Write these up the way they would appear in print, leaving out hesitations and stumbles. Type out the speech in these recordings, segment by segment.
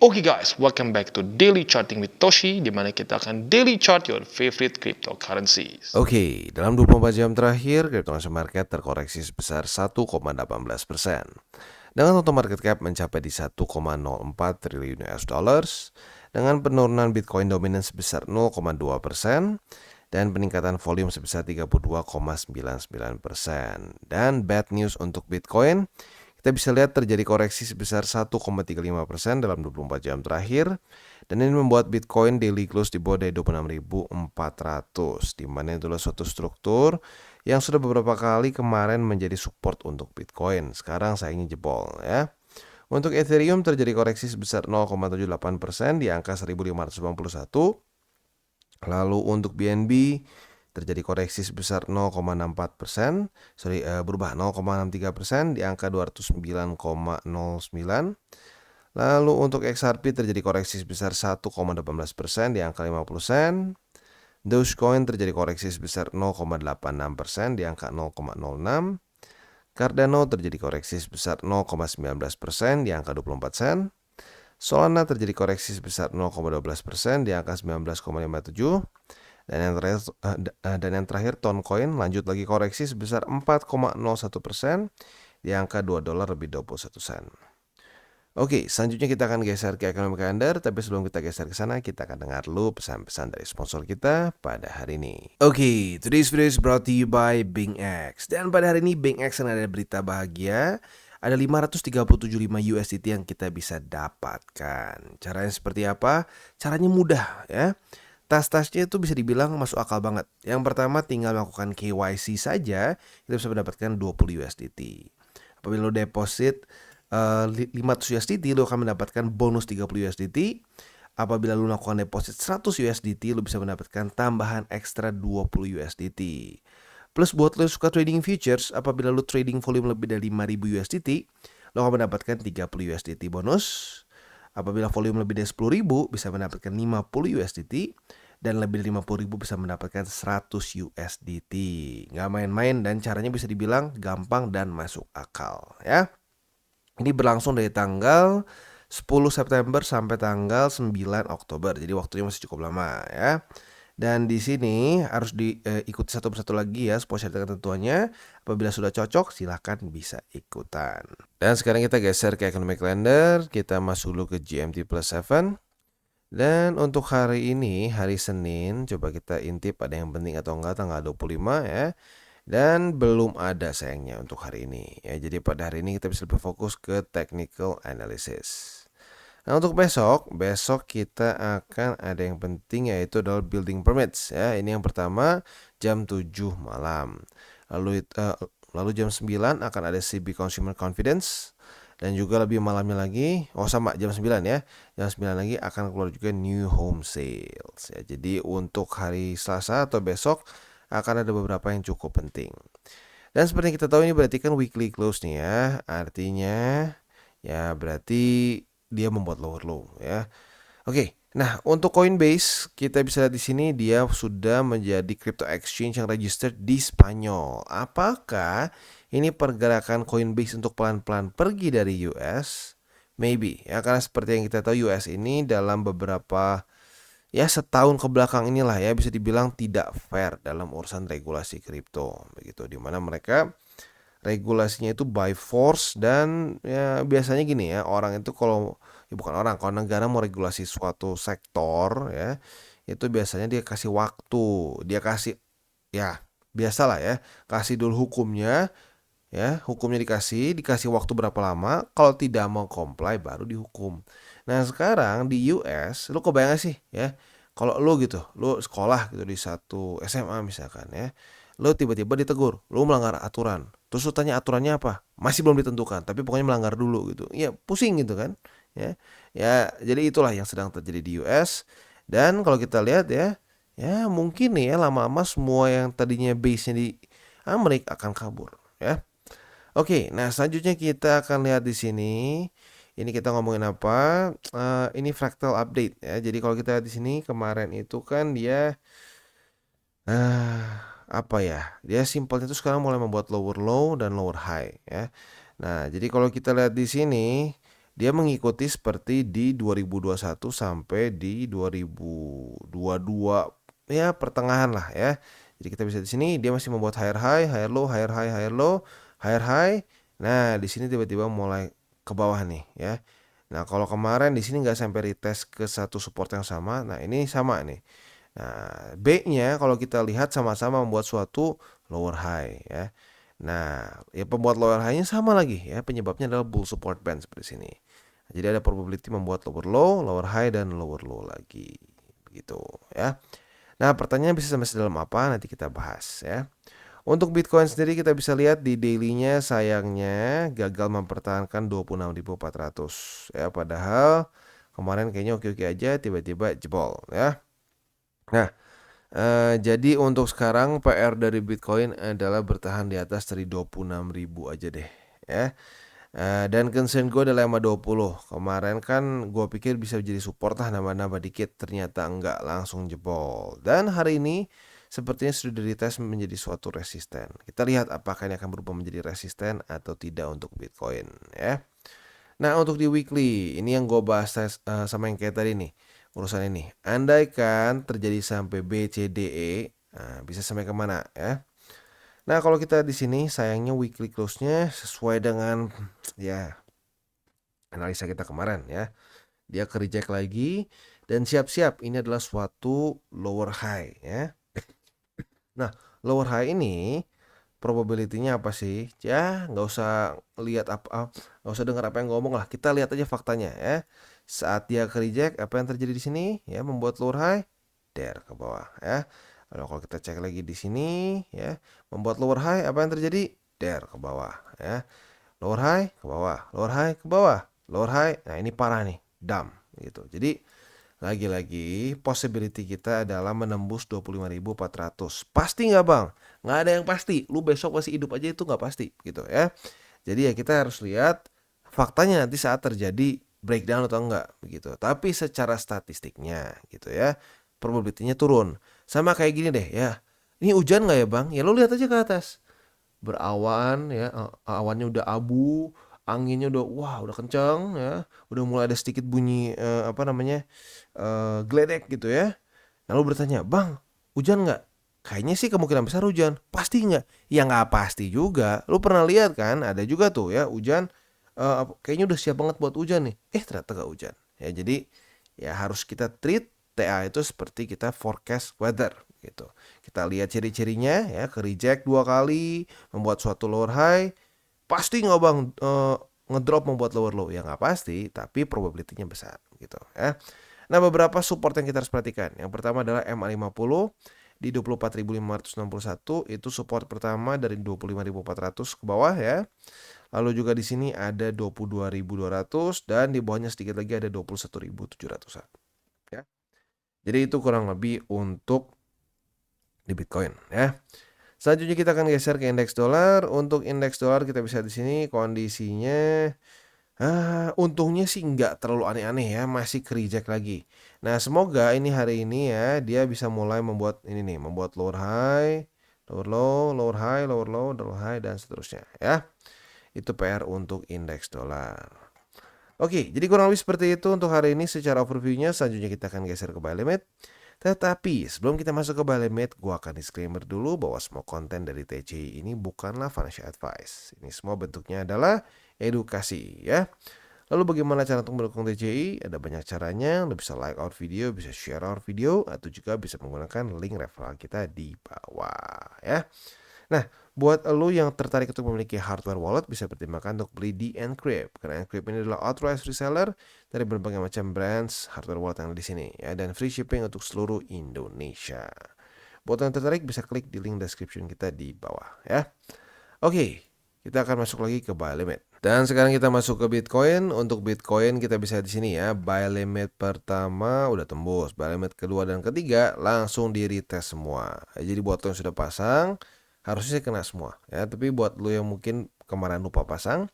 Oke guys, welcome back to Daily Charting with Toshi, di mana kita akan daily chart your favorite cryptocurrencies. Oke, dalam 24 jam terakhir, cryptocurrency market terkoreksi sebesar 1,18%. Dengan total market cap mencapai di 1,04 triliun US dollars, dengan penurunan Bitcoin dominan sebesar 0,2% dan peningkatan volume sebesar 32,99%. Dan bad news untuk Bitcoin, kita bisa lihat terjadi koreksi sebesar 1,35% dalam 24 jam terakhir. Dan ini membuat Bitcoin daily close di bawah dari 26.400, di mana itu adalah suatu struktur yang sudah beberapa kali kemarin menjadi support untuk Bitcoin. Sekarang sayangnya jebol ya. Untuk Ethereum terjadi koreksi sebesar 0,78% di angka 1.591. Lalu untuk BNB terjadi koreksi sebesar 0,64%, berubah 0,63% di angka 209,09. Lalu untuk XRP terjadi koreksi sebesar 1,18% di angka 50 sen. Dogecoin terjadi koreksi sebesar 0,86% di angka 0,06. Cardano terjadi koreksi sebesar 0,19% di angka 24 sen. Solana terjadi koreksi sebesar 0,12% di angka 19,57. Dan yang terakhir Toncoin lanjut lagi koreksi sebesar 4,01% di angka $2 lebih 21 sen. Oke, selanjutnya kita akan geser ke ekonomi kalender, tapi sebelum kita geser ke sana, kita akan dengar dulu pesan-pesan dari sponsor kita pada hari ini. Oke, today's video is brought to you by BingX. Dan pada hari ini BingX ada berita bahagia. Ada 537,5 USDT yang kita bisa dapatkan. Caranya seperti apa? Caranya mudah ya. Tas-tasnya itu bisa dibilang masuk akal banget. Yang pertama tinggal melakukan KYC saja, kita bisa mendapatkan 20 USDT. Apabila lo deposit 500 USDT, lo akan mendapatkan bonus 30 USDT. Apabila lo melakukan deposit 100 USDT, lo bisa mendapatkan tambahan ekstra 20 USDT. Plus buat lo yang suka trading futures, apabila lo trading volume lebih dari 5.000 USDT, lo akan mendapatkan 30 USDT bonus. Apabila volume lebih dari 10.000, bisa mendapatkan 50 USDT. Dan lebih dari 50.000 bisa mendapatkan 100 USDT. Nggak main-main dan caranya bisa dibilang gampang dan masuk akal ya. Ini berlangsung dari tanggal 10 September sampai tanggal 9 Oktober. Jadi waktunya masih cukup lama ya. Dan di sini harus diikuti satu persatu lagi ya, sesuai syarat ketentuannya. Apabila sudah cocok, silahkan bisa ikutan. Dan sekarang kita geser ke economic calendar. Kita masuk dulu ke GMT plus 7. Dan untuk hari ini, hari Senin, coba kita intip ada yang penting atau enggak tanggal 25 ya. Dan belum ada sayangnya untuk hari ini ya. Jadi pada hari ini kita bisa lebih fokus ke technical analysis. Nah untuk besok kita akan ada yang penting yaitu adalah building permits ya. Ini yang pertama jam 7 malam. Lalu jam 9 akan ada CB Consumer Confidence. Dan juga lebih malamnya lagi, sama jam 9 ya. Jam 9 lagi akan keluar juga new home sales ya. Jadi untuk hari Selasa atau besok akan ada beberapa yang cukup penting. Dan seperti yang kita tahu ini berarti kan weekly close nih ya. Artinya ya berarti dia membuat lower low ya. Oke, nah untuk Coinbase kita bisa lihat di sini dia sudah menjadi crypto exchange yang registered di Spanyol. Apakah ini pergerakan Coinbase untuk pelan-pelan pergi dari US? Maybe ya, karena seperti yang kita tahu US ini dalam beberapa ya setahun ke belakang inilah ya bisa dibilang tidak fair dalam urusan regulasi kripto begitu, dimana mereka regulasinya itu by force. Dan ya biasanya gini ya, orang itu kalau bukan orang, kalau negara mau regulasi suatu sektor ya, itu biasanya dia kasih waktu, dia kasih ya biasalah ya, kasih dulu hukumnya ya, hukumnya dikasih waktu berapa lama, kalau tidak mau comply baru dihukum. Nah sekarang di US, lu kebayang sih ya, kalau lu gitu, lu sekolah gitu di satu SMA misalkan ya, lu tiba-tiba ditegur, lu melanggar aturan, terus lu tanya aturannya apa, masih belum ditentukan, tapi pokoknya melanggar dulu gitu, ya pusing gitu kan ya. Jadi itulah yang sedang terjadi di US. Dan kalau kita lihat ya, ya mungkin nih ya lama-lama semua yang tadinya base-nya di Amerika akan kabur ya. Oke, nah selanjutnya kita akan lihat di sini. Ini kita ngomongin apa? Ini fractal update ya. Jadi kalau kita lihat di sini kemarin itu kan dia apa ya? Dia simpelnya itu sekarang mulai membuat lower low dan lower high ya. Nah, jadi kalau kita lihat di sini dia mengikuti seperti di 2021 sampai di 2022 ya pertengahan lah ya. Jadi kita bisa di sini dia masih membuat higher high, higher low, higher high, higher low, higher high. Nah, di sini tiba-tiba mulai ke bawah nih ya. Nah, kalau kemarin di sini nggak sampai retest ke satu support yang sama. Nah, ini sama nih. Nah, B-nya kalau kita lihat sama-sama membuat suatu lower high ya. Nah, ya pembuat lower high-nya sama lagi ya. Penyebabnya adalah bull support band seperti sini. Jadi ada probability membuat lower low, lower high dan lower low lagi. Begitu ya. Nah, pertanyaannya bisa sampai sedalam apa? Nanti kita bahas ya. Untuk Bitcoin sendiri kita bisa lihat di daily-nya sayangnya gagal mempertahankan 26.400 ya, padahal kemarin kayaknya oke-oke aja tiba-tiba jebol ya. Nah, jadi untuk sekarang PR dari Bitcoin adalah bertahan di atas dari 26.000 aja deh ya. Dan concern gue adalah 520. Kemarin kan gue pikir bisa jadi support lah, nambah-nambah dikit, ternyata enggak, langsung jebol. Dan hari ini sepertinya sudah dites menjadi suatu resisten. Kita lihat apakah ini akan berubah menjadi resisten atau tidak untuk Bitcoin ya. Nah, untuk di weekly ini yang gue bahas sama yang kayak tadi nih, urusan ini. Andaikan terjadi sampai B, C, D, E, bisa sampai kemana ya? Nah, kalau kita di sini sayangnya weekly close-nya sesuai dengan ya analisa kita kemarin ya. Dia ke reject lagi dan siap-siap ini adalah suatu lower high ya. Nah, lower high ini probability-nya apa sih? Ya, nggak usah lihat nggak usah dengar apa yang ngomong lah. Kita lihat aja faktanya ya. Saat dia ke reject, apa yang terjadi di sini? Ya, membuat lower high, der ke bawah ya. Lalu kalau kita cek lagi di sini ya, membuat lower high, apa yang terjadi? Der ke bawah ya. Lower high ke bawah, lower high ke bawah, lower high. Nah, ini parah nih, dump gitu. Jadi lagi-lagi possibility kita adalah menembus 25.400. Pasti nggak bang? Nggak ada yang pasti. Lu besok masih hidup aja itu nggak pasti gitu ya. Jadi ya kita harus lihat faktanya nanti saat terjadi breakdown atau enggak begitu. Tapi secara statistiknya gitu ya, probability-nya turun. Sama kayak gini deh ya. Ini hujan nggak ya bang? Ya lu lihat aja ke atas. Berawan ya, awannya udah abu, anginnya udah kencang ya, udah mulai ada sedikit bunyi geledek gitu ya. Lalu bertanya, bang, hujan nggak? Kayaknya sih kemungkinan besar hujan. Pasti nggak? Ya nggak pasti juga. Lu pernah lihat kan? Ada juga tuh ya hujan. Kayaknya udah siap banget buat hujan nih. Ternyata nggak hujan. Ya jadi ya harus kita treat TA itu seperti kita forecast weather gitu. Kita lihat ciri-cirinya ya, ke reject 2 kali, membuat suatu lower high. Pasti nggak bang ngedrop membuat lower low? Ya nggak pasti, tapi probability-nya besar gitu ya. Nah, beberapa support yang kita harus perhatikan. Yang pertama adalah MA50 di 24.561, itu support pertama dari 25.400 ke bawah ya. Lalu juga di sini ada 22.200 dan di bawahnya sedikit lagi ada 21.700-an. Ya. Jadi itu kurang lebih untuk di Bitcoin ya. Selanjutnya kita akan geser ke indeks dolar. Untuk indeks dolar kita bisa di sini kondisinya untungnya sih nggak terlalu aneh-aneh ya, masih ke reject lagi. Nah, semoga ini hari ini ya dia bisa mulai membuat ini nih, membuat lower high, lower low, lower high, lower low, lower high dan seterusnya ya. Itu PR untuk indeks dolar. Oke, jadi kurang lebih seperti itu untuk hari ini secara overview-nya. Selanjutnya kita akan geser ke buy limit. Tetapi sebelum kita masuk ke buy limit, gua akan disclaimer dulu bahwa semua konten dari TCI ini bukanlah financial advice. Ini semua bentuknya adalah edukasi ya. Lalu bagaimana cara untuk mendukung TCI? Ada banyak caranya. Lo bisa like our video, bisa share our video, atau juga bisa menggunakan link referral kita di bawah ya. Nah, buat lo yang tertarik untuk memiliki hardware wallet, bisa pertimbangkan untuk beli di Encrypt. Karena Encrypt ini adalah authorized reseller dari berbagai macam brands hardware wallet yang ada di sini ya, dan free shipping untuk seluruh Indonesia. Buat yang tertarik bisa klik di link description kita di bawah ya. Oke, kita akan masuk lagi ke buy limit. Dan sekarang kita masuk ke Bitcoin. Untuk Bitcoin kita bisa di sini ya, buy limit pertama udah tembus, buy limit kedua dan ketiga langsung di retest semua. Jadi buat lo yang sudah pasang harusnya sih kena semua ya, tapi buat lo yang mungkin kemarin lupa pasang,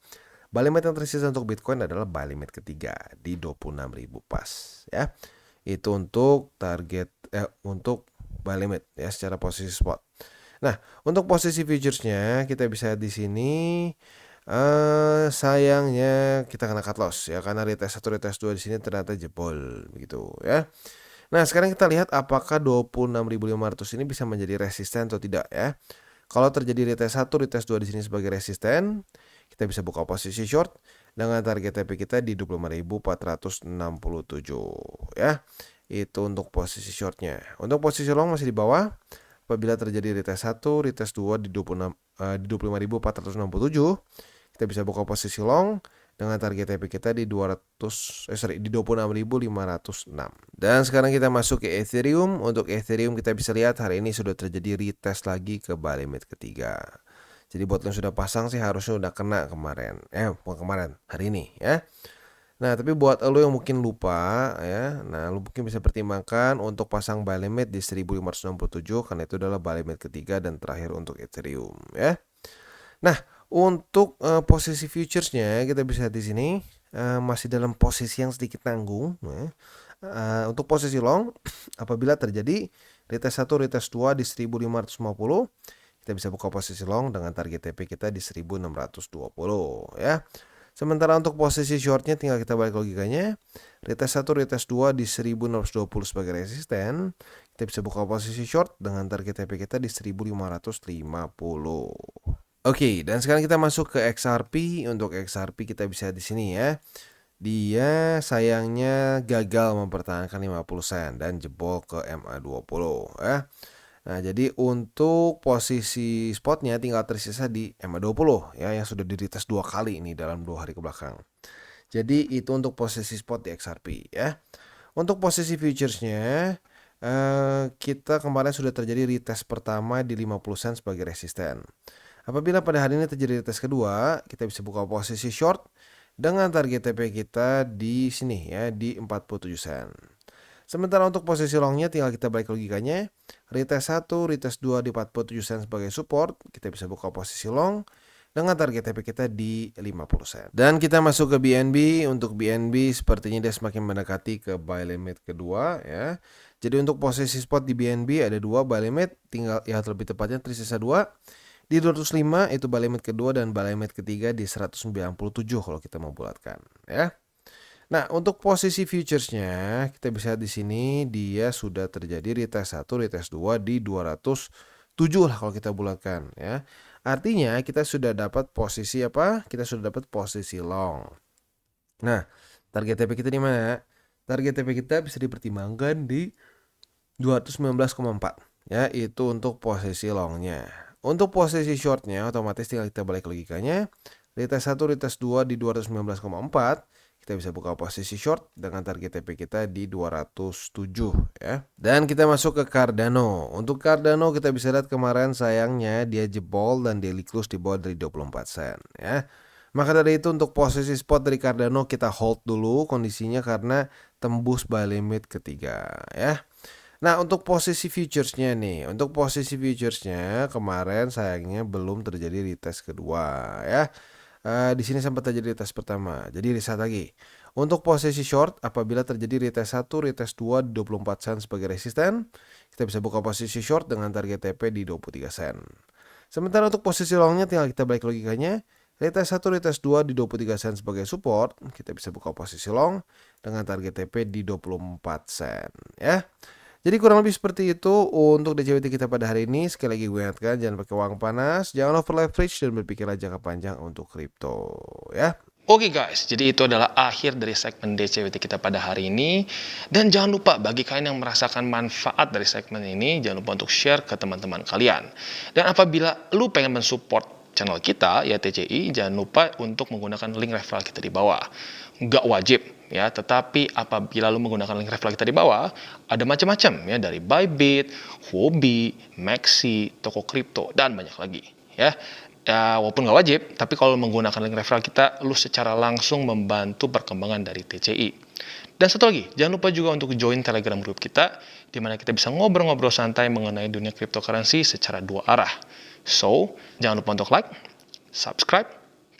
buy limit yang tersisa untuk Bitcoin adalah buy limit ketiga di 26.000 pas ya. Itu untuk target untuk buy limit ya secara posisi spot. Nah, untuk posisi futuresnya kita bisa di sini Sayangnya kita kena cut loss ya, karena retest 1, retest 2 di sini ternyata jebol begitu ya. Nah, sekarang kita lihat apakah 26.500 ini bisa menjadi resisten atau tidak ya. Kalau terjadi retest 1, retest 2 di sini sebagai resisten, kita bisa buka posisi short dengan target TP kita di 25.467 ya. Itu untuk posisi shortnya. Untuk posisi long masih di bawah. Apabila terjadi retest 1, retest 2 di 25.467, kita bisa buka posisi long dengan target TP kita di 26.506. Dan sekarang kita masuk ke Ethereum. Untuk Ethereum kita bisa lihat hari ini sudah terjadi retest lagi ke buy limit ketiga. Jadi buat yang sudah pasang sih harusnya udah kena kemarin. Bukan kemarin, hari ini ya. Nah, tapi buat lo yang mungkin lupa ya, nah lo mungkin bisa pertimbangkan untuk pasang buy limit di 1567 karena itu adalah buy limit ketiga dan terakhir untuk Ethereum ya. Nah, untuk posisi futuresnya kita bisa di sini masih dalam posisi yang sedikit tanggung ya. Untuk posisi long apabila terjadi retest 1, retest 2 di 1550, kita bisa buka posisi long dengan target TP kita di 1620 ya. Sementara untuk posisi shortnya tinggal kita balik logikanya. Retest 1, retest 2 di 1620 sebagai resisten. Kita bisa buka posisi short dengan target TP kita di 1550. Oke, dan sekarang kita masuk ke XRP. Untuk XRP kita bisa di sini ya. Dia sayangnya gagal mempertahankan 50 sen dan jebol ke MA20 ya. Nah, jadi untuk posisi spotnya tinggal tersisa di MA20 ya, yang sudah di-retest 2 kali ini dalam 2 hari ke belakang. Jadi itu untuk posisi spot di XRP ya. Untuk posisi futuresnya kita kemarin sudah terjadi retest pertama di 50 sen sebagai resisten. Apabila pada hari ini terjadi retest kedua, kita bisa buka posisi short dengan target TP kita di sini ya, di 47 sen. Sementara untuk posisi longnya tinggal kita balik logikanya. Retest 1, retest 2 di 47 sen sebagai support. Kita bisa buka posisi long dengan target TP kita di 50 sen. Dan kita masuk ke BNB. Untuk BNB sepertinya dia semakin mendekati ke buy limit kedua ya. Jadi untuk posisi spot di BNB ada 2 buy limit, tinggal ya lebih tepatnya tersisa 2. Di 205 itu buy limit kedua dan buy limit ketiga di 197 kalau kita mau bulatkan ya. Nah, untuk posisi futuresnya kita bisa di sini dia sudah terjadi retest 1, retest 2 di 207 lah kalau kita bulatkan ya. Artinya kita sudah dapat posisi apa? Kita sudah dapat posisi long. Nah, target TP kita di mana? Target TP kita bisa dipertimbangkan di 219,4 ya, itu untuk posisi longnya. Untuk posisi shortnya otomatis tinggal kita balik logikanya. Retest 1, retest 2 di 219,4. Kita bisa buka posisi short dengan target TP kita di 207 ya. Dan kita masuk ke Cardano. Untuk Cardano kita bisa lihat kemarin sayangnya dia jebol dan daily close di bawah dari 24 sen ya. Maka dari itu untuk posisi spot dari Cardano kita hold dulu kondisinya karena tembus buy limit ketiga ya. Nah, untuk posisi futuresnya nih. Untuk posisi futuresnya kemarin sayangnya belum terjadi retest kedua ya. Di sini sempat terjadi retest pertama, jadi reset lagi. Untuk posisi short, apabila terjadi retest 1, retest 2 di 24 sen sebagai resisten, kita bisa buka posisi short dengan target TP di 23 sen. Sementara untuk posisi longnya tinggal kita balik logikanya. Retest 1, retest 2 di 23 sen sebagai support, kita bisa buka posisi long dengan target TP di 24 sen ya. Jadi kurang lebih seperti itu untuk DCWT kita pada hari ini. Sekali lagi gue ingatkan jangan pakai uang panas, jangan over leverage dan berpikirlah jangka panjang untuk kripto ya. Oke guys, jadi itu adalah akhir dari segmen DCWT kita pada hari ini. Dan jangan lupa bagi kalian yang merasakan manfaat dari segmen ini, jangan lupa untuk share ke teman-teman kalian. Dan apabila lu pengen mensupport channel kita, ya TCI, jangan lupa untuk menggunakan link referral kita di bawah. Nggak wajib ya, tetapi apabila lu menggunakan link referral kita di bawah, ada macam-macam ya, dari Bybit, Huobi, Maxi, toko kripto, dan banyak lagi ya. Ya, walaupun nggak wajib, tapi kalau menggunakan link referral kita, lu secara langsung membantu perkembangan dari TCI. Dan satu lagi, jangan lupa juga untuk join Telegram group kita, di mana kita bisa ngobrol-ngobrol santai mengenai dunia cryptocurrency secara 2 arah. So, jangan lupa untuk like, subscribe,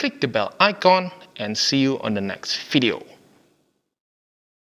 klik the bell icon, and see you on the next video.